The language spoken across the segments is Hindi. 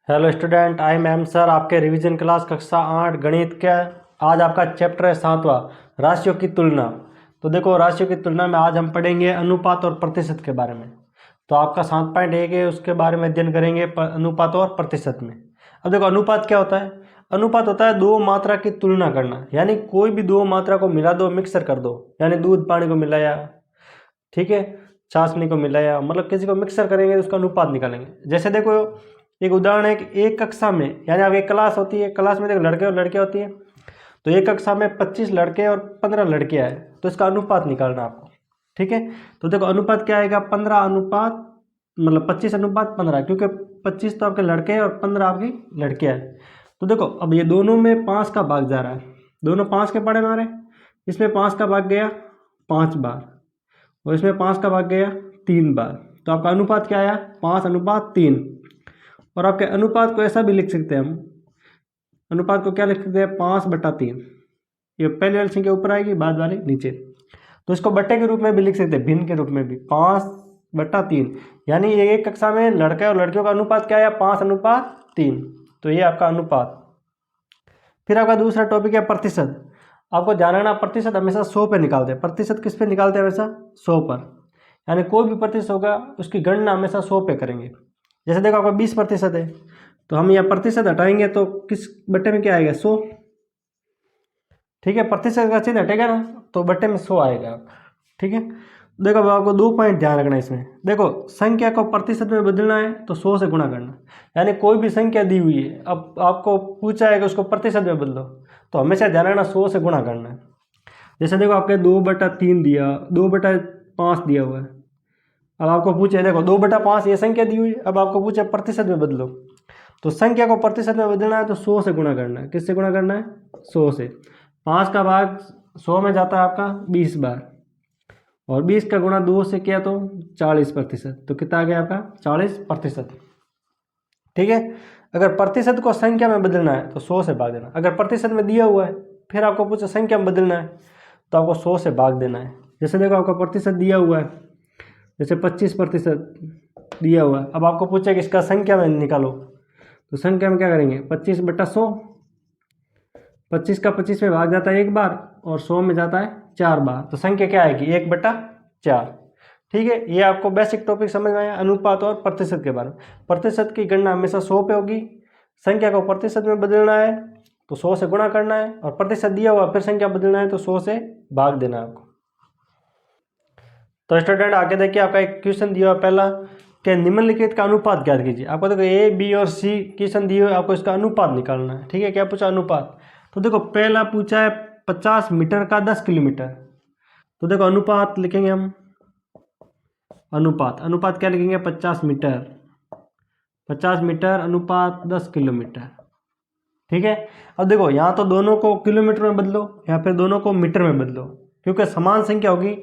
Hello student, I am sir. आपके रिवीजन क्लास कक्षा 8 गणित का आज आपका चैप्टर है 7वां, राशियों की तुलना। तो देखो, राशियों की तुलना में आज हम पढ़ेंगे अनुपात और प्रतिशत के बारे में। तो आपका 7.1 है, उसके बारे में अध्ययन करेंगे अनुपात और प्रतिशत में। अब देखो, अनुपात क्या होता है। अनुपात होता है दो मात्रा की तुलना करना, यानी कोई भी दो मात्रा को मिला दो, मिक्सर कर दो, यानी दूध पानी को मिलाया, ठीक है, चाशनी को मिलाया, मतलब किसी को मिक्सर करेंगे तो उसका अनुपात निकालेंगे। जैसे देखो, एक उदाहरण है कि एक कक्षा में, यानी अब एक क्लास होती है, क्लास में देखो लड़के और लड़कियां होती है, तो एक कक्षा में 25 लड़के और 15 लड़कियां हैं, तो इसका अनुपात निकालना आपको। ठीक है, तो देखो अनुपात क्या आएगा, 15 अनुपात, मतलब 25 अनुपात 15, क्योंकि 25 तो आपके लड़के हैं और 15 आपकी लड़कियां हैं। तो देखो, अब ये दोनों में 5 का भाग जा रहा है, दोनों 5 के पड़े मारे, इसमें 5 का भाग गया 5 बार और इसमें 5 का भाग गया 3 बार। तो आपका अनुपात क्या आया, 5 अनुपात 3। और आपके अनुपात को ऐसा भी लिख सकते हैं हम, अनुपात को क्या लिख सकते हैं, 5/3। ये पहले वाली संख्या ऊपर आएगी, बाद वाली नीचे। तो इसको बट्टे के रूप में भी लिख सकते हैं, भिन्न के रूप में भी, 5/3। यानी ये एक कक्षा में लड़के और लड़कियों का अनुपात क्या आया, 5/3। तो ये आपका अनुपात। फिर आपका दूसरा टॉपिक है प्रतिशत। आपको ध्यान रखना, प्रतिशत हमेशा 100 पे निकालते हैं। प्रतिशत किस पे निकालते हैं, हमेशा 100 पर। यानी कोई भी प्रतिशत होगा उसकी गणना हमेशा 100 पे करेंगे। जैसे देखो, आपका 20% है, तो हम यहाँ प्रतिशत हटाएंगे तो किस बट्टे में क्या आएगा, 100। ठीक है, प्रतिशत का चिन्ह हटेगा ना, तो बट्टे में 100 आएगा। ठीक है, देखो अब आपको 2 पॉइंट ध्यान रखना है इसमें। देखो, संख्या को प्रतिशत में बदलना है तो 100 से गुणा करना, यानी कोई भी संख्या दी हुई है, अब आपको पूछा है कि उसको प्रतिशत में बदलो, तो हमेशा ध्यान रखना 100 से गुणा करना है। जैसे देखो, आपके 2/3 दिया, 2/5 दिया हुआ है। अब आपको पूछे, देखो 2/5 ये संख्या दी हुई है, अब आपको पूछे प्रतिशत में बदलो, तो संख्या को प्रतिशत में बदलना है तो 100 से गुणा करना है। किससे गुणा करना है, 100 से। 5 का भाग 100 में जाता है आपका 20 बार, और 20 का गुणा 2 से किया तो 40%। तो कितना आ गया आपका, 40%। ठीक है, अगर प्रतिशत को संख्या में बदलना है तो 100 से भाग देना। अगर प्रतिशत में दिया हुआ है, फिर आपको पूछे संख्या में बदलना है, तो आपको 100 से भाग देना है। जैसे देखो, आपका प्रतिशत दिया हुआ है, जैसे 25% दिया हुआ है। अब आपको पूछे कि इसका संख्या में निकालो, तो संख्या में क्या करेंगे, 25/100। 25 का 25 में भाग जाता है 1 बार और 100 में जाता है 4 बार, तो संख्या क्या आएगी, 1/4। ठीक है, ये आपको बेसिक टॉपिक समझ में आया अनुपात और प्रतिशत के बारे में। प्रतिशत की गणना हमेशा 100 पे होगी, संख्या को प्रतिशत में बदलना है तो 100 से गुणा करना है, और प्रतिशत दिया हुआ फिर संख्या बदलना है तो 100 से भाग देना है आपको। तो स्टूडेंट आगे देखिए, आपका एक क्वेश्चन दिया हुआ पहला, कि निम्नलिखित का अनुपात ज्ञात कीजिए। आपको देखो ए बी और सी क्वेश्चन दिए हुए, आपको इसका अनुपात निकालना है। ठीक है, क्या पूछा, अनुपात। तो देखो, पहला पूछा है 50 मीटर का 10 किलोमीटर। तो देखो, अनुपात लिखेंगे हम, अनुपात, अनुपात क्या लिखेंगे, 50 मीटर, 50 मीटर अनुपात 10 किलोमीटर। ठीक है, अब देखो, यहाँ तो दोनों को किलोमीटर में बदलो या फिर दोनों को मीटर में बदलो, क्योंकि समान संख्या होगी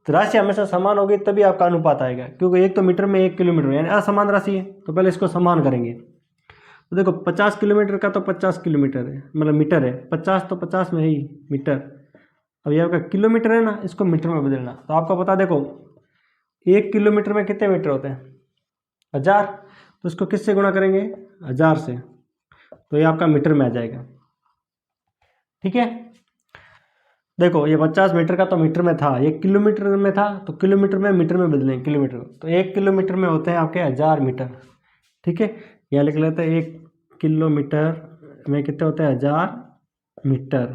तो राशि हमेशा समान होगी, तभी आपका अनुपात आएगा। क्योंकि एक तो मीटर में, एक किलोमीटर में, यानी असमान राशि है, तो पहले इसको समान करेंगे। तो देखो, 50 किलोमीटर का तो 50 किलोमीटर है, मतलब मीटर है, 50 तो 50 में ही मीटर। अब ये आपका किलोमीटर है ना, इसको मीटर में बदलना। तो आपको पता, देखो 1 किलोमीटर में कितने मीटर होते हैं, 1000। तो इसको किससे गुणा करेंगे, 1000 से, तो ये आपका मीटर में आ जाएगा। ठीक है, देखो ये 50 मीटर का तो मीटर में था, ये किलोमीटर में था तो किलोमीटर में मीटर में बदलेंगे, किलोमीटर। तो 1 किलोमीटर में होते हैं आपके 1000 मीटर। ठीक है, यहाँ लिख लेते हैं 1 किलोमीटर में कितने होते हैं, 1000 मीटर।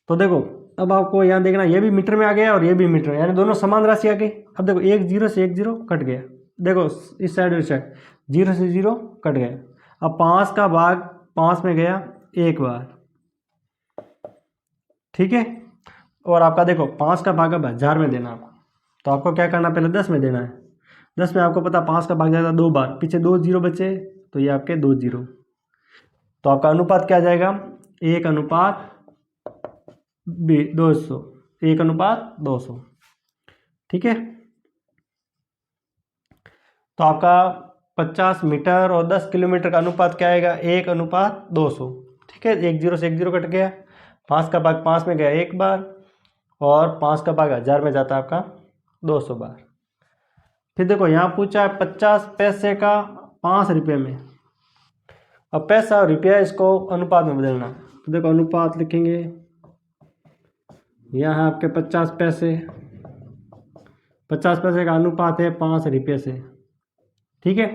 तो देखो, अब आपको यहाँ देखना, ये भी मीटर में आ गया और ये भी मीटर, यानी दोनों समान राशि आ गई। अब देखो, 1 0 से 1 0 कट गया, देखो इस साइड और इस साइड 0 से 0 कट गया। अब 5 का भाग 5 में गया 1 बार। ठीक है, और आपका देखो 5 का भाग अब 1000 में देना आपको, तो आपको क्या करना, पहले 10 में देना है। 10 में आपको पता 5 का भाग जाएगा 2 बार, पीछे 2 0 बचे, तो ये आपके 2 0। तो आपका अनुपात क्या आ जाएगा, 1 अनुपात 200, 1 अनुपात 200। ठीक है, तो आपका 50 मीटर और 10 किलोमीटर का अनुपात क्या आएगा, 1 अनुपात 200। ठीक है, 1 0 से 1 0 कट गया, 5 का भाग 5 में गया 1 बार, और 5 का भाग 1000 में जाता है आपका 200 बार। फिर देखो, यहाँ पूछा है 50 पैसे का 5 रुपये में। अब पैसा और रुपया इसको अनुपात में बदलना है। तो देखो अनुपात लिखेंगे, यहाँ है आपके 50 पैसे, 50 पैसे का अनुपात है 5 रुपये से। ठीक है,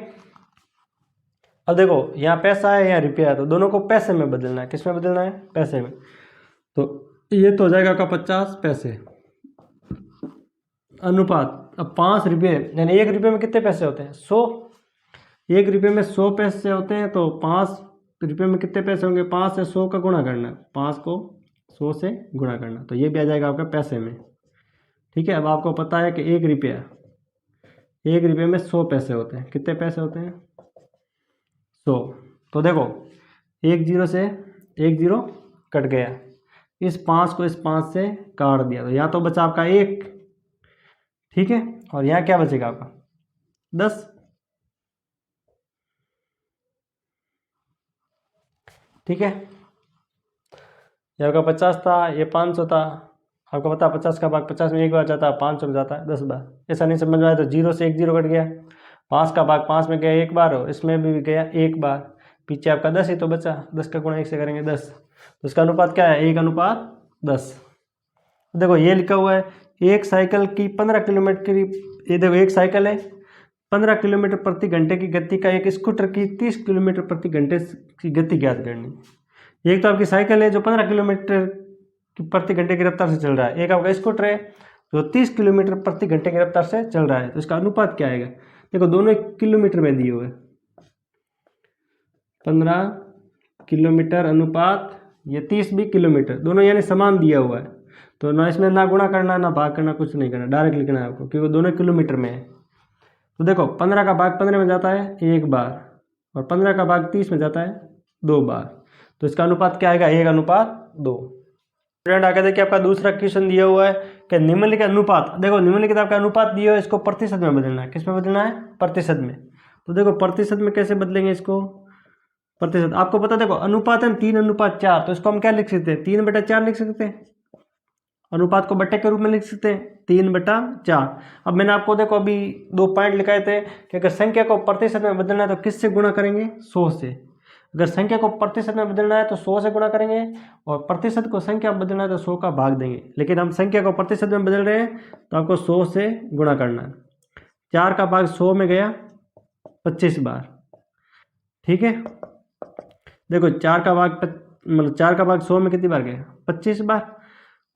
अब देखो यहाँ पैसा है यहाँ रुपया है, तो दोनों को पैसे में बदलना है। किस में बदलना है? पैसे में। तो ये तो हो जाएगा आपका 50 पैसे अनुपात। अब 5 रुपये यानी 1 रुपये में कितने पैसे होते हैं? 100। 1 रुपये में 100 पैसे होते हैं, तो 5 रुपये में कितने पैसे होंगे? 5 से 100 का गुणा करना है, 5 को 100 से गुणा करना, तो ये भी आ जाएगा आपका पैसे में। ठीक है, अब आपको पता है कि 1 रुपया, 1 रुपये में 100 पैसे होते हैं। कितने पैसे होते हैं? 100। तो देखो 1 0 से 1 0 कट गया, इस 5 को इस 5 से काट दिया, तो यहाँ तो बचा आपका 1। ठीक है, और यहाँ क्या बचेगा आपका? 10। ठीक है, ये आपका 50 था, ये 500 था। आपको पता 50 का भाग 50 में एक बार जाता है, 500 में जाता है 10 बार। ऐसा नहीं समझ में आया तो 0 से 1 0 कट गया, 5 का भाग 5 में गया एक बार, और इसमें भी गया एक बार। पीछे आपका 10 ही तो बचा, 10 का गुणा 1 से करेंगे 10, तो इसका अनुपात क्या है? 1:10। देखो ये लिखा हुआ है एक साइकिल की 15 किलोमीटर की, ये देखो एक साइकिल है 15 किलोमीटर प्रति घंटे की गति का, एक स्कूटर की 30 किलोमीटर प्रति घंटे की गति ज्ञात करनी। एक तो आपकी साइकिल है जो 15 किलोमीटर प्रति घंटे की रफ्तार से चल रहा है, एक आपका स्कूटर है जो 30 किलोमीटर प्रति घंटे की रफ्तार से चल रहा है, तो इसका अनुपात क्या आएगा? देखो दोनों किलोमीटर में दिए हुए, 15 किलोमीटर अनुपात ये 30 भी किलोमीटर, दोनों यानी समान दिया हुआ है, तो ना इसमें ना गुणा करना ना भाग करना, कुछ नहीं करना, डायरेक्ट लिखना है आपको, क्योंकि दोनों किलोमीटर में है। तो देखो 15 का भाग 15 में जाता है एक बार, और 15 का भाग 30 में जाता है 2 बार, तो इसका अनुपात क्या आएगा? 1:2। स्टूडेंट आगे देखिए आपका दूसरा क्वेश्चन दिया हुआ है कि निम्नलिखित अनुपात, देखो निम्नलिखित आपका अनुपात दिया है, इसको प्रतिशत में बदलना है। किस में बदलना है? प्रतिशत में। तो देखो प्रतिशत में कैसे बदलेंगे इसको? प्रतिशत आपको पता, देखो अनुपात है 3:4, तो इसको हम क्या लिख सकते हैं? 3/4 लिख सकते हैं। अनुपात को बट्टे के रूप में लिख सकते हैं 3/4। अब मैंने आपको देखो अभी 2 पॉइंट लिखाए थे कि अगर संख्या को प्रतिशत में बदलना है तो किससे गुणा करेंगे? 100 से। अगर संख्या को प्रतिशत में बदलना है तो 100 से गुणा करेंगे, और प्रतिशत को संख्या में बदलना है तो 100 का भाग देंगे। लेकिन हम संख्या को प्रतिशत में बदल रहे हैं तो आपको 100 से गुणा करना है। 4 का भाग 100 में गया 25 बार। ठीक है, देखो 4 का भाग 100 में कितनी बार गया? 25 बार।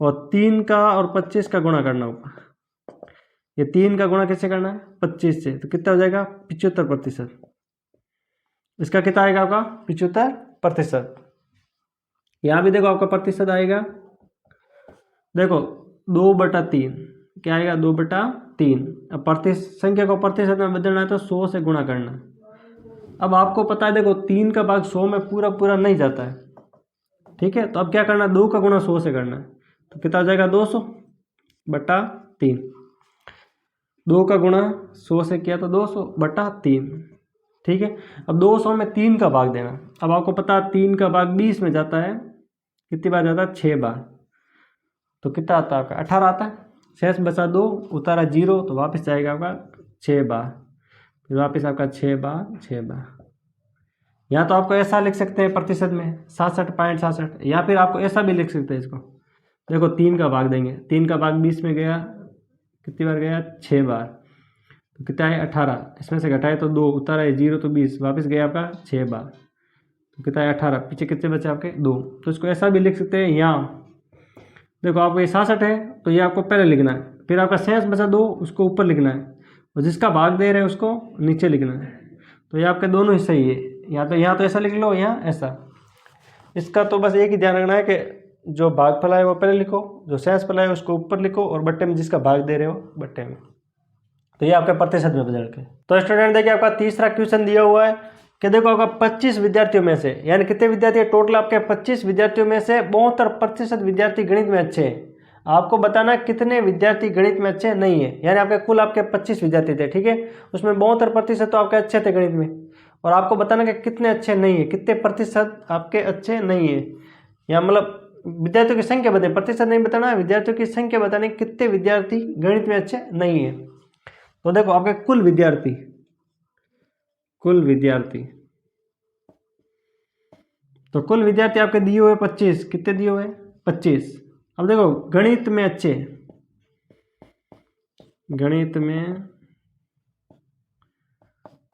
और 3 का और 25 का गुणा करना होगा, ये 3 का गुणा कैसे करना है? 25 से, तो कितना हो जाएगा? 75%। इसका कितना आएगा आपका? 75%। यहाँ भी देखो आपका प्रतिशत आएगा, देखो 2/3 क्या आएगा? 2/3। अब संख्या को प्रतिशत में बदलना है तो 100 से गुणा करना है। अब आपको पता है देखो 3 का भाग 100 में पूरा नहीं जाता है। ठीक है, तो अब क्या करना है? 2 का गुणा 100 से करना है, तो कितना हो जाएगा? 200/3। 2 का गुणा 100 से किया तो 200/3। ठीक है, अब 200 में 3 का भाग देना। अब आपको पता है 3 का भाग 20 में जाता है, कितनी बार जाता है? 6 बार। तो कितना आता है आपका? 18 आता है। शेष बचा 2, उतारा 0, तो वापस जाएगा आपका 6 बार, फिर वापस आपका 6 बार। यहाँ तो आपको ऐसा लिख सकते हैं प्रतिशत में 67.67, या फिर आपको ऐसा भी लिख सकते हैं इसको। देखो 3 का भाग देंगे, 3 का भाग 20 में गया, कितनी बार गया? 6 बार, तो कितना है? 18। इसमें से घटाए तो 2, उतारा है 0, तो 20, वापस गया आपका 6 बार, तो कितना है? 18। पीछे कितने बचे आपके? 2। तो इसको ऐसा भी लिख सकते हैं। यहाँ देखो आपको ये 66 है, तो ये आपको पहले लिखना है, फिर आपका शेष बचा 2, उसको ऊपर लिखना है, और जिसका भाग दे रहे हैं उसको नीचे लिखना है। तो ये आपके दोनों हिस्से ही है, यहाँ तो ऐसा लिख लो, यहाँ ऐसा। इसका तो बस एक ही ध्यान रखना है कि जो भागफल है वो पहले लिखो, जो शेषफल है उसको ऊपर लिखो, और बट्टे में जिसका भाग दे रहे हो बट्टे में। तो ये आपके प्रतिशत में बदल के। तो स्टूडेंट देखिए आपका तीसरा क्वेश्चन दिया हुआ है कि देखो आपका 25 विद्यार्थियों में से, यानी कितने विद्यार्थी है? टोटल आपके 25 विद्यार्थियों में से 72% विद्यार्थी गणित में अच्छे हैं। आपको बताना कितने विद्यार्थी गणित में अच्छे नहीं है, यानी आपके कुल आपके 25 विद्यार्थी थे। ठीक है, उसमें 72% तो आपके अच्छे थे गणित में, और आपको बताना कि कितने अच्छे नहीं है, कितने प्रतिशत आपके अच्छे नहीं है, या मतलब विद्यार्थियों की संख्या बताए, प्रतिशत नहीं बताना है, विद्यार्थियों की संख्या बताने कितने विद्यार्थी गणित में अच्छे नहीं है। तो देखो आपके कुल कुल विद्यार्थी, तो कुल विद्यार्थी आपके दिए हुए 25, कितने दिए हुए 25। अब देखो गणित में अच्छे, गणित में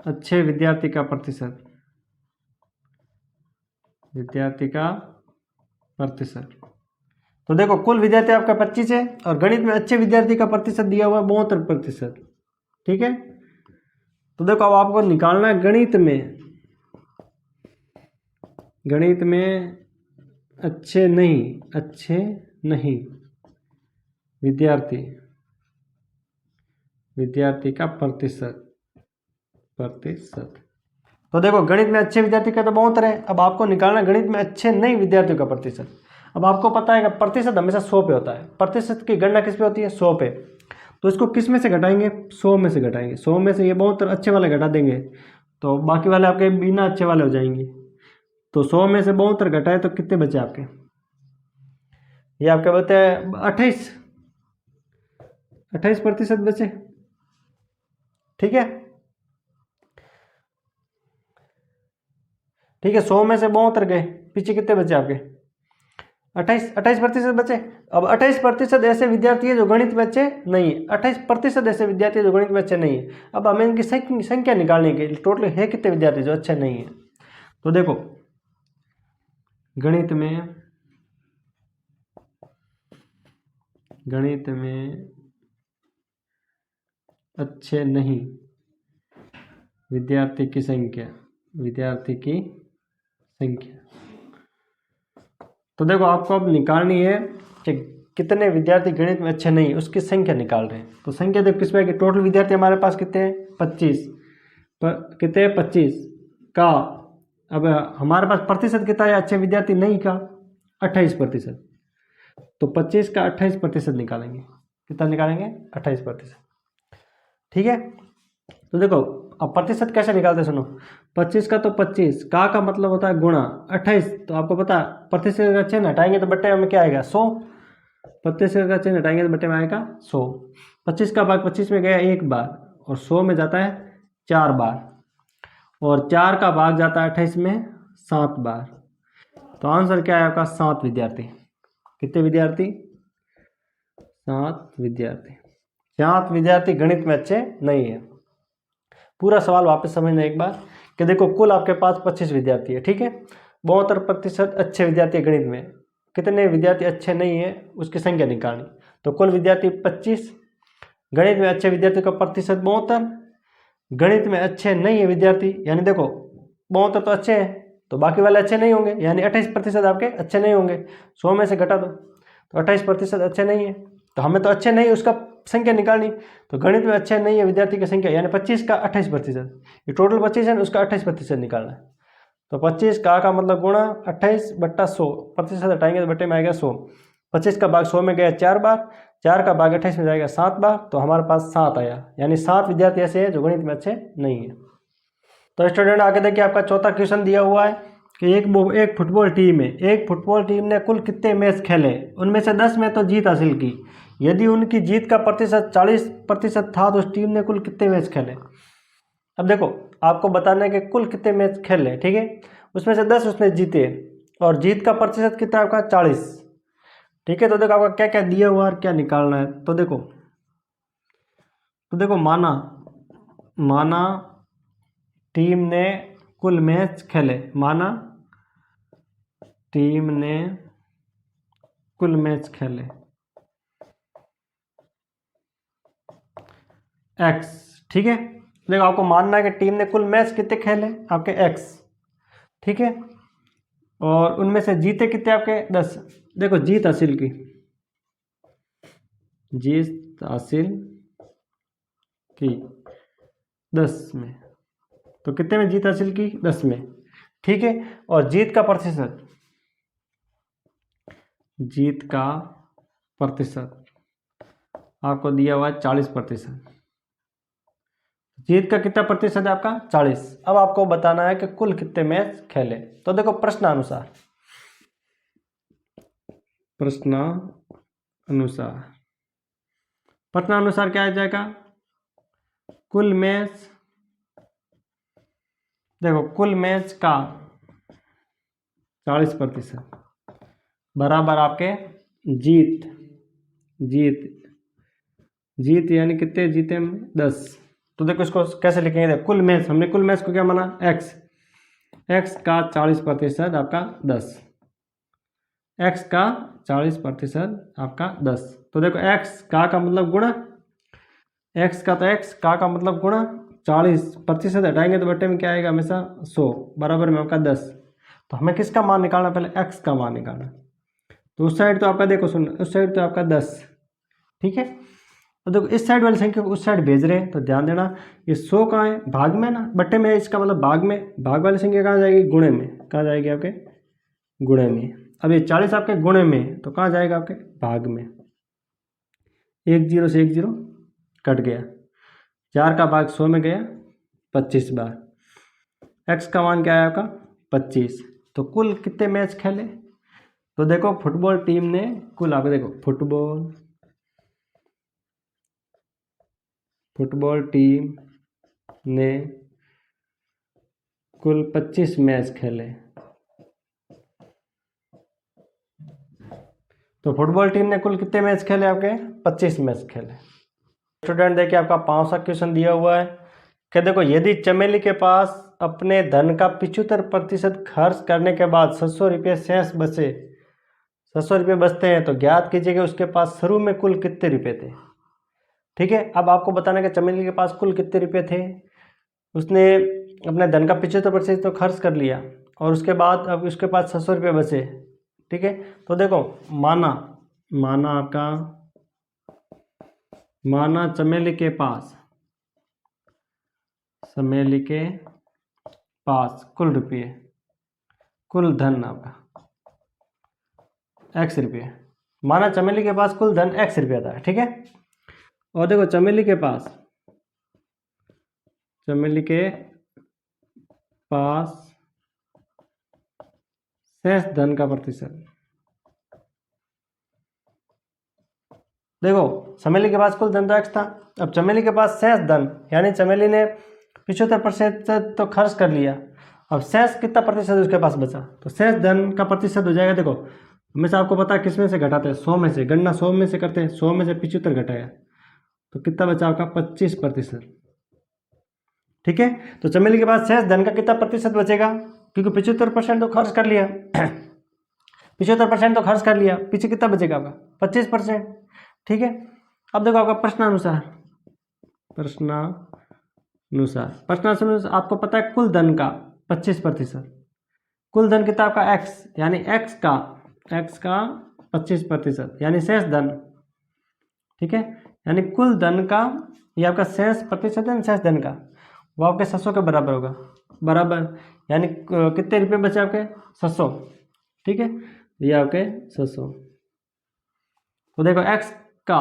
अच्छे विद्यार्थी का प्रतिशत, विद्यार्थी का प्रतिशत, तो देखो कुल विद्यार्थी आपका 25 है और गणित में अच्छे विद्यार्थी का प्रतिशत दिया हुआ है 72%। ठीक है, तो देखो अब आपको निकालना है गणित में, गणित में अच्छे नहीं विद्यार्थी, विद्यार्थी का प्रतिशत। तो देखो गणित में अच्छे विद्यार्थी का तो बहुत है, अब आपको निकालना गणित में अच्छे नहीं विद्यार्थियों का प्रतिशत। अब आपको पता है कि प्रतिशत हमेशा 100 पे होता है, प्रतिशत की गणना किस पे होती है 100 पे, तो इसको किस में से घटाएंगे 100 में से घटाएंगे, 100 में से ये बहुत अच्छे वाले घटा देंगे तो बाकी वाले आपके बिना अच्छे वाले हो जाएंगे। तो 100 में से 72 घटाए तो कितने बचे आपके, ये आपके बचे 28% बचे। ठीक है, 100 में से 72 गए, पीछे कितने बचे आपके 28% बचे। अब 28% ऐसे विद्यार्थी है जो गणित में अच्छे नहीं है, 28% ऐसे विद्यार्थी है जो गणित में अच्छे नहीं है। अब हमें इनकी संख्या निकालने के टोटल है कितने विद्यार्थी जो अच्छे नहीं है। तो देखो गणित में अच्छे नहीं विद्यार्थी की संख्या, तो देखो आपको अब निकालनी है कि कितने विद्यार्थी गणित में अच्छे नहीं, उसकी संख्या निकाल रहे हैं। तो संख्या देखो किस में कि टोटल विद्यार्थी हमारे पास कितने हैं 25, कितने 25 का, अब हमारे पास प्रतिशत कितना है अच्छे विद्यार्थी नहीं का 28%, तो 25 का 28% निकालेंगे, कितना निकालेंगे 28%। ठीक है, तो देखो अब प्रतिशत कैसे निकालते सुनो, 25 का तो 25 का मतलब होता है गुणा 28, तो आपको पता है प्रतिशत का चिन्ह हटाएंगे तो बट्टे में क्या आएगा 100, प्रतिशत का चिन्ह हटाएंगे तो बट्टे में आएगा 100। 25 का भाग 25 में गया एक बार और 100 में जाता है 4 बार, और 4 का भाग जाता है 28 में 7 बार। तो आंसर क्या है आपका 7 विद्यार्थी। कितने विद्यार्थी 7 विद्यार्थी। 7 विद्यार्थी गणित में अच्छे नहीं है। पूरा सवाल वापस समझना एक बार कि देखो कुल आपके पास 25 विद्यार्थी है, ठीक है, 72% अच्छे विद्यार्थी गणित में, कितने विद्यार्थी अच्छे नहीं है उसकी संख्या निकालनी। तो कुल विद्यार्थी 25, गणित में अच्छे विद्यार्थी का प्रतिशत 72, गणित में अच्छे नहीं है विद्यार्थी, यानी देखो 72 तो अच्छे हैं तो बाकी वाले अच्छे नहीं होंगे, यानी 28% आपके अच्छे नहीं होंगे। 100 में से घटा दो तो 28% अच्छे नहीं है, तो हमें तो अच्छे नहीं उसका संख्या निकालनी। तो गणित में अच्छे नहीं है विद्यार्थी की संख्या, यानी 25 का 28%, ये टोटल 25 है उसका 28% निकालना है। तो 25 का मतलब गुणा 28 बट्टा 100, प्रतिशत हटाएंगे तो बट्टे में आएगा 100। 25 का भाग 100 में गया 4 बार, 4 का भाग 28 में जाएगा 7 बार, तो हमारे पास 7 आया, यानी 7 विद्यार्थी ऐसे हैं जो गणित में अच्छे नहीं है। तो स्टूडेंट आगे देखिए आपका चौथा क्वेश्चन दिया हुआ है कि एक फुटबॉल टीम है, एक फुटबॉल टीम ने कुल कितने मैच खेले, उनमें से 10 में तो जीत हासिल की, यदि उनकी जीत का प्रतिशत 40% था तो उस टीम ने कुल कितने मैच खेले। अब देखो आपको बताना है कि कुल कितने मैच खेले, ठीक है, उसमें से 10 उसने जीते और जीत का प्रतिशत कितना है आपका 40। ठीक है, तो देखो आपका क्या क्या दिया हुआ और क्या निकालना है। तो देखो माना टीम ने कुल मैच खेले, माना टीम ने कुल मैच खेले x, ठीक है, देखो आपको मानना है कि टीम ने कुल मैच कितने खेले आपके x, ठीक है, और उनमें से जीते कितने आपके 10। देखो जीत हासिल की 10 में, तो कितने में जीत हासिल की 10 में, ठीक है, और जीत का प्रतिशत आपको दिया हुआ है 40%। जीत का कितना प्रतिशत है आपका 40। अब आपको बताना है कि कुल कितने मैच खेले। तो देखो प्रश्नानुसार क्या आ जाएगा, कुल मैच देखो कुल मैच का 40% बराबर आपके जीत जीत जीत यानी कितने जीते हम 10। तो देखो इसको कैसे लिखेंगे, देखो कुल मैच, हमने कुल मैच को क्या माना एक्स, एक्स का 40% आपका 10, एक्स का 40% आपका 10। तो देखो एक्स का मतलब गुणा, एक्स का तो एक्स का मतलब गुणा 40% हटाएंगे तो बटे में क्या आएगा हमेशा 100 बराबर में आपका 10। तो हमें किसका मान निकालना, पहले एक्स का मान निकालना। तो उस साइड तो आपका देखो सुन, उस साइड तो आपका 10, ठीक है। तो देखो इस साइड वाली संख्या को उस साइड भेज रहे हैं तो ध्यान देना ये 100 कहाँ है, भाग में ना, बट्टे में है, इसका मतलब भाग में, भाग वाली संख्या कहाँ जाएगी, गुणे में, कहाँ जाएगी आपके गुणे में। अब ये 40 आपके गुणे में तो कहाँ जाएगा आपके भाग में, 1 0 से 1 0 कट गया, 4 का भाग 100 में गया 25 बार, एक्स का मान क्या है आपका 25। तो कुल कितने मैच खेले, तो देखो फुटबॉल टीम ने कुल, आप देखो फुटबॉल टीम ने कुल 25 मैच खेले। तो फुटबॉल टीम ने कुल कितने मैच खेले आपके 25 मैच खेले। स्टूडेंट देखिए आपका 5 का क्वेश्चन दिया हुआ है कि देखो यदि चमेली के पास अपने धन का 75% खर्च करने के बाद 700 रुपये शेष बचे, 700 रुपये बचते हैं तो ज्ञात कीजिए कि उसके पास शुरू में कुल कितने रुपये थे। ठीक है, अब आपको बताना कि चमेली के पास कुल कितने रुपये थे। उसने अपने धन का 75% तो खर्च कर लिया और उसके बाद अब उसके पास 700 रुपये बचे। ठीक है, तो देखो माना चमेली के पास कुल रुपये, कुल धन आपका एक्स रुपये, माना चमेली के पास कुल धन एक्स रुपया था। ठीक है, और देखो चमेली के पास शेष धन का प्रतिशत, देखो चमेली के पास कुल धन तो एक्स था, अब चमेली के पास शेष धन यानी चमेली ने 75% तो खर्च कर लिया, अब शेष कितना प्रतिशत उसके पास बचा, तो शेष धन का प्रतिशत हो जाएगा, देखो हमेशा आपको पता है किस में से घटाते हैं, 100 में से, गणना 100 में से करते हैं, 100 में से 75 घटाया तो कितना बचा आपका 25%। ठीक है, तो चमेली के पास शेष धन का कितना प्रतिशत बचेगा, क्योंकि 75% तो खर्च कर लिया 75% तो खर्च कर लिया, पीछे कितना बचेगा आपका 25%। ठीक है, अब देखो आपका प्रश्नानुसार आपको पता है कुल धन का 25%, कुल धन कितना आपका एक्स, यानी एक्स का 25% यानी शेष धन। ठीक है, यानी कुल धन का ये आपका शेष प्रतिशत है, शेष धन का वो आपके 700 के बराबर होगा, बराबर यानी कितने रुपये बचे आपके 700। ठीक है, ये आपके 700। तो देखो एक्स का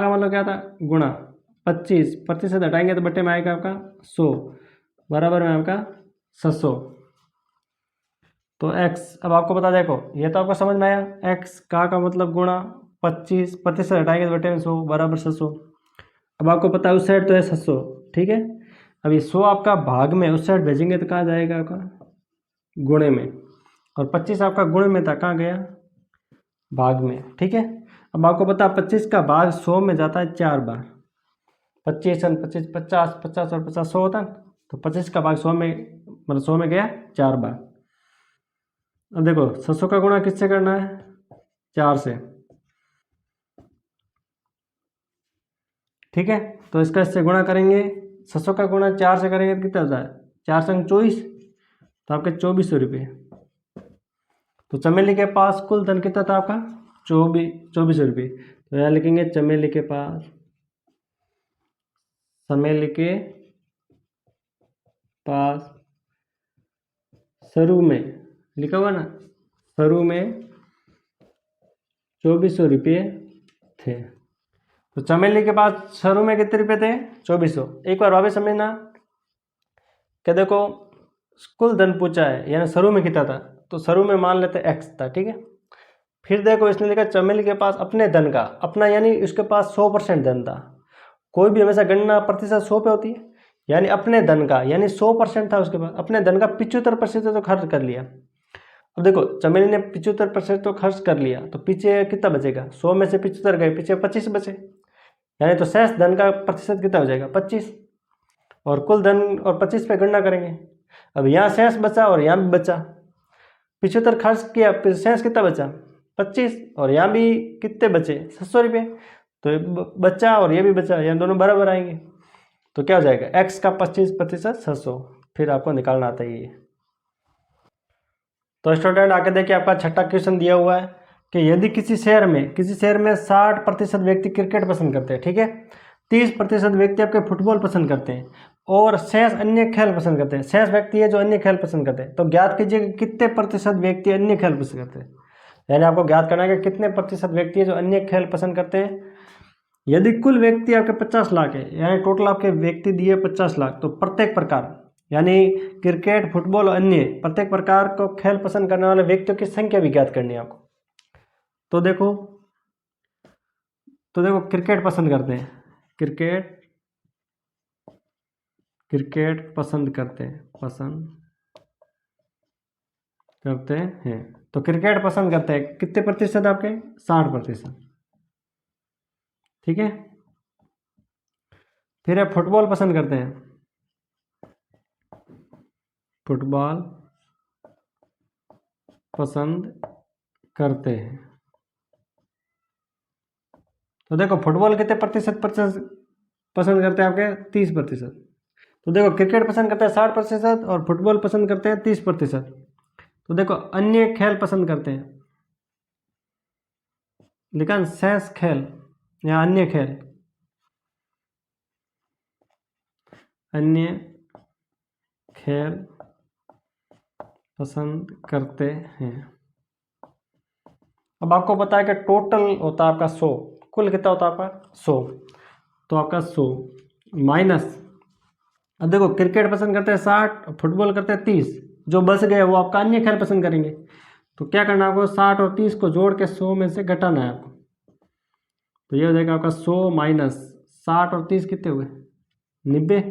मतलब क्या था गुणा 25% हटाएंगे तो बट्टे में आएगा आपका 100 बराबर में आपका 700। तो एक्स, अब आपको बता देखो ये तो आपको समझ में आया, एक्स का मतलब गुणा 25% हटाएंगे तो बटे में 100 बराबर 700। अब आपको पता है उस साइड तो है 700। ठीक है, अब ये 100 आपका भाग में उस साइड भेजेंगे तो कहाँ जाएगा आपका गुणे में, और 25 आपका गुणे में था, कहाँ गया भाग में। ठीक है, अब आपको पता 25 का भाग 100 में जाता है 4 बार, 25 25 50 50 और 50 100 होता है, तो 25 का भाग 100 में मतलब 100 में गया 4 बार। अब देखो 700 का गुणा किससे करना है 4 से। ठीक है, तो इसका इससे गुणा करेंगे, 700 का गुणा 4 से करेंगे तो कितना होता है 4 संग 24, तो आपके 2400 रुपये। तो चमेली के पास कुल धन कितना था आपका 2400 रुपये। तो यहाँ लिखेंगे चमेली के पास शुरू में लिखा हुआ ना, शुरू में 2400 रुपये थे। तो चमेली के पास शुरू में कितने रुपये थे 2400। एक बार वापस समझना कि देखो कुल धन पूछा है यानी शुरू में कितना था, तो शुरू में मान लेते एक्स था। ठीक है, फिर देखो इसने लिखा चमेली के पास अपने धन का, अपना यानी उसके पास 100% धन था। कोई भी हमेशा गणना प्रतिशत 100 पे होती है, यानी अपने धन का, यानी 100% था उसके पास, अपने धन का 75% तो खर्च कर लिया। अब देखो चमेली ने 75% तो खर्च कर लिया, तो पीछे कितना बचेगा? 100 में से 75 गए, पीछे 25 बचे, यानी तो शेष धन का प्रतिशत कितना हो जाएगा? 25। और कुल धन और 25 पे गणना करेंगे। अब यहाँ शेष बचा और यहाँ भी बचा, 75 खर्च किया, फिर शेष कितना बचा? 25, और यहाँ भी कितने बचे? 700 रुपये। तो ये बचा और ये भी बचा, यहाँ दोनों बराबर आएंगे। तो क्या हो जाएगा? x का 25% 600, फिर आपको निकालना आता है ये। तो स्टूडेंट आके देखिए, आपका छठा क्वेश्चन दिया हुआ है कि यदि किसी शहर में 60% व्यक्ति क्रिकेट पसंद करते हैं, ठीक है, 30% व्यक्ति आपके फुटबॉल पसंद करते हैं, और शेष अन्य खेल पसंद करते हैं। शेष व्यक्ति है जो अन्य खेल पसंद करते हैं, तो ज्ञात कीजिए कि कितने प्रतिशत व्यक्ति अन्य खेल पसंद करते हैं। यानी आपको ज्ञात करना है कि कितने प्रतिशत व्यक्ति है जो अन्य खेल पसंद करते हैं। यदि कुल व्यक्ति आपके 50 लाख है, यानी टोटल आपके व्यक्ति दिए 50 लाख, तो प्रत्येक प्रकार, यानी क्रिकेट, फुटबॉल और अन्य प्रत्येक प्रकार को खेल पसंद करने वाले व्यक्तियों की संख्या भी ज्ञात करनी है आपको। तो देखो क्रिकेट पसंद करते हैं, क्रिकेट पसंद करते हैं। तो क्रिकेट पसंद करते हैं कितने प्रतिशत? आपके 60%, ठीक है। फिर है फुटबॉल पसंद करते हैं, फुटबॉल पसंद करते हैं। तो देखो फुटबॉल कितने प्रतिशत पसंद करते हैं? आपके 30%। तो देखो क्रिकेट पसंद करते हैं 60% और फुटबॉल पसंद करते हैं 30%। तो देखो अन्य खेल पसंद करते हैं, लेकिन शेष खेल या अन्य खेल पसंद करते हैं। अब आपको पता है कि टोटल होता है आपका 100, कुल कितना होता है आपका? 100। तो आपका 100 माइनस, अब देखो क्रिकेट पसंद करते हैं 60, फुटबॉल करते हैं 30, जो बच गए वो आपका अन्य खेल पसंद करेंगे। तो क्या करना है आपको? 60 और 30 को जोड़ के 100 में से घटाना है आपको। तो ये हो जाएगा आपका 100 माइनस 60 और 30 कितने हुए? 90।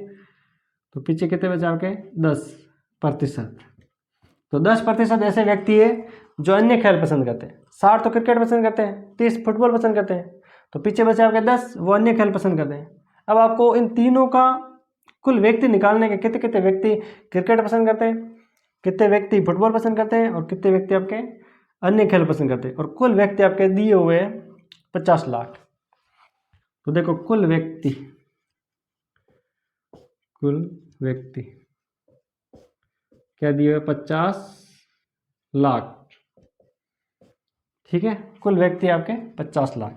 तो पीछे कितने बचे आपके? 10%। तो 10% ऐसे व्यक्ति है जो अन्य खेल पसंद करते हैं। 60 तो क्रिकेट पसंद करते हैं, 30 फुटबॉल पसंद करते हैं, तो पीछे बचे आपके 10, वो अन्य खेल पसंद करते हैं। अब आपको इन तीनों का कुल व्यक्ति निकालने के, कितने कितने व्यक्ति क्रिकेट पसंद करते हैं, कितने व्यक्ति फुटबॉल पसंद करते हैं, और कितने व्यक्ति आपके अन्य खेल पसंद करते हैं, और कुल व्यक्ति आपके दिए हुए 50 लाख। तो देखो कुल व्यक्ति क्या दिए हुए? 50 लाख, ठीक है। कुल व्यक्ति आपके 50 लाख।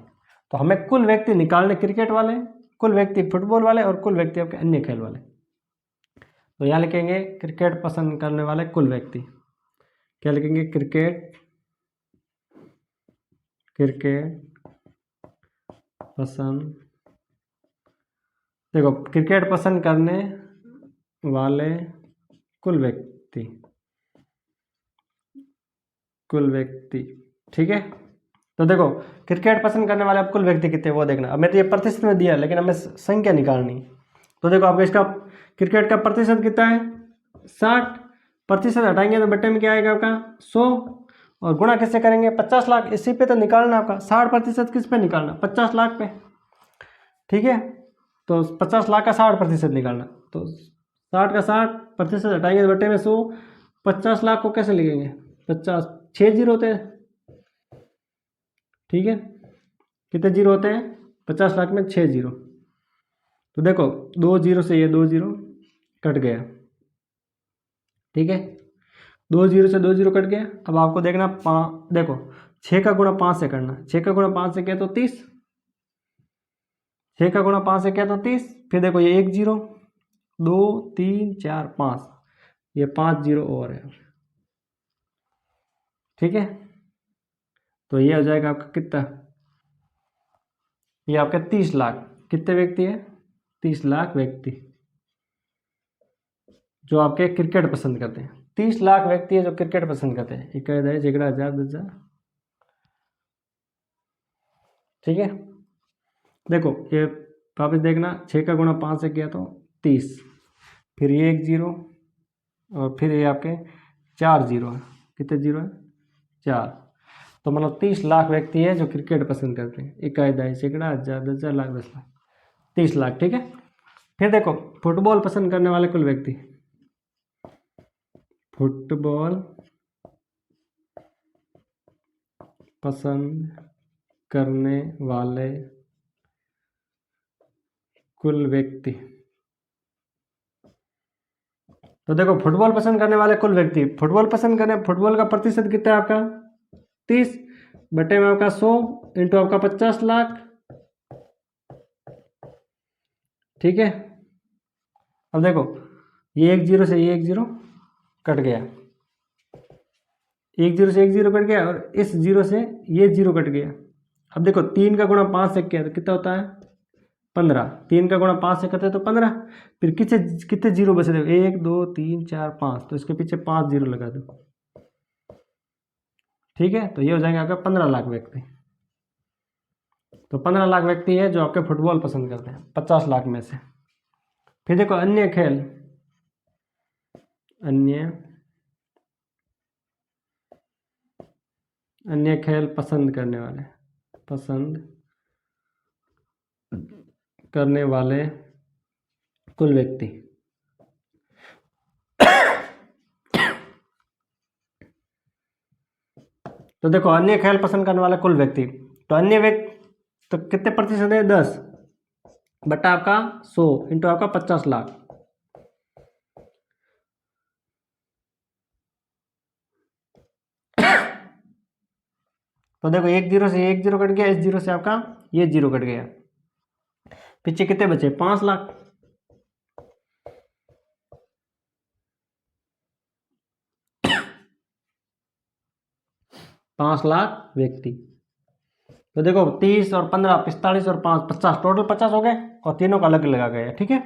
तो हमें कुल व्यक्ति निकालने, क्रिकेट वाले, कुल व्यक्ति फुटबॉल वाले, और कुल व्यक्ति आपके अन्य खेल वाले। तो यहाँ लिखेंगे क्रिकेट पसंद करने वाले कुल व्यक्ति, क्या लिखेंगे? क्रिकेट पसंद, देखो क्रिकेट पसंद करने वाले कुल व्यक्ति, ठीक है। तो देखो क्रिकेट पसंद करने वाले अब कुल व्यक्ति कितने वो देखना। अब मैं तो ये प्रतिशत में दिया, लेकिन हमें संख्या निकालनी। तो देखो आपका इसका क्रिकेट का प्रतिशत कितना है? 60%। हटाएंगे तो बट्टे में क्या आएगा आपका? 100, और गुणा किससे करेंगे? 50 लाख। इसी पे तो निकालना आपका। 60% किस पे निकालना? 50 लाख पे, ठीक है। तो 50 लाख का 60% निकालना। तो 60 का 60% हटाएंगे तो बट्टे में 100। 50 लाख को कैसे लिखेंगे? 50, 6 जीरो होते हैं, ठीक है। कितने जीरो होते हैं? 50 लाख में 6 जीरो। तो देखो 2 जीरो से ये 2 जीरो कट गया, ठीक है। 2 जीरो से 2 जीरो कट गया। अब आपको देखना देखो 6 का गुणा 5 से करना। 6 का गुणा 5 से किया तो 30, 6 का गुणा 5 से किया तो 30। फिर देखो ये 1 जीरो, 2 3 4 5, ये 5 जीरो और है, ठीक है। तो ये हो जाएगा आपका कितना? ये आपके 30 लाख। कितने व्यक्ति है? 30 लाख व्यक्ति जो आपके क्रिकेट पसंद करते हैं। 30 लाख व्यक्ति है जो क्रिकेट पसंद करते हैं। 1 जिगड़ा 1000 10,000, ठीक है। देखो ये वापस देखना, 6 का गुणा 5 से किया तो 30, फिर ये एक जीरो, और फिर ये आपके 4 जीरो है। कितने जीरो है? 4। तो मतलब 30 लाख व्यक्ति है जो क्रिकेट पसंद करते हैं। इकाई, दहाई, सैकड़ा, हजार, 10,000, लाख, 10 लाख, 30 लाख। ठीक है। फिर देखो फुटबॉल पसंद करने वाले कुल व्यक्ति, फुटबॉल पसंद करने वाले कुल व्यक्ति। तो देखो फुटबॉल पसंद करने वाले कुल व्यक्ति, फुटबॉल पसंद करने, फुटबॉल का प्रतिशत कितना है आपका? 30 बटे में आपका 100 इंटू आपका 50 लाख। ठीक है। अब देखो ये एक जीरो से ये एक जीरो कट गया, एक जीरो से एक जीरो कट गया, और इस जीरो से ये जीरो कट गया। अब देखो 3 का गुणा 5 से किया तो कितना होता है? 15। 3 का गुणा 5 से करते हैं तो 15। फिर कितने जीरो बचे? देखो 1 2 3 4 5, तो इसके पीछे 5 जीरो लगा दो। ठीक है। तो ये हो जाएगा आपका 15 लाख व्यक्ति। तो 15 लाख व्यक्ति है जो आपके फुटबॉल पसंद करते हैं 50 लाख में से। फिर देखो अन्य खेल, अन्य खेल पसंद करने वाले कुल व्यक्ति। तो देखो अन्य खेल पसंद करने वाले कुल व्यक्ति, तो अन्य व्यक्ति तो कितने प्रतिशत है? 10 बटा आपका 100 इंटू आपका 50 लाख। तो देखो एक जीरो से एक जीरो कट गया, इस जीरो से आपका ये जीरो कट गया, पीछे कितने बचे? 5 लाख। पांच लाख व्यक्ति। तो देखो 30 और 15 45 और 5 50, टोटल 50 हो गए, और तीनों का अलग लगा गया। ठीक है।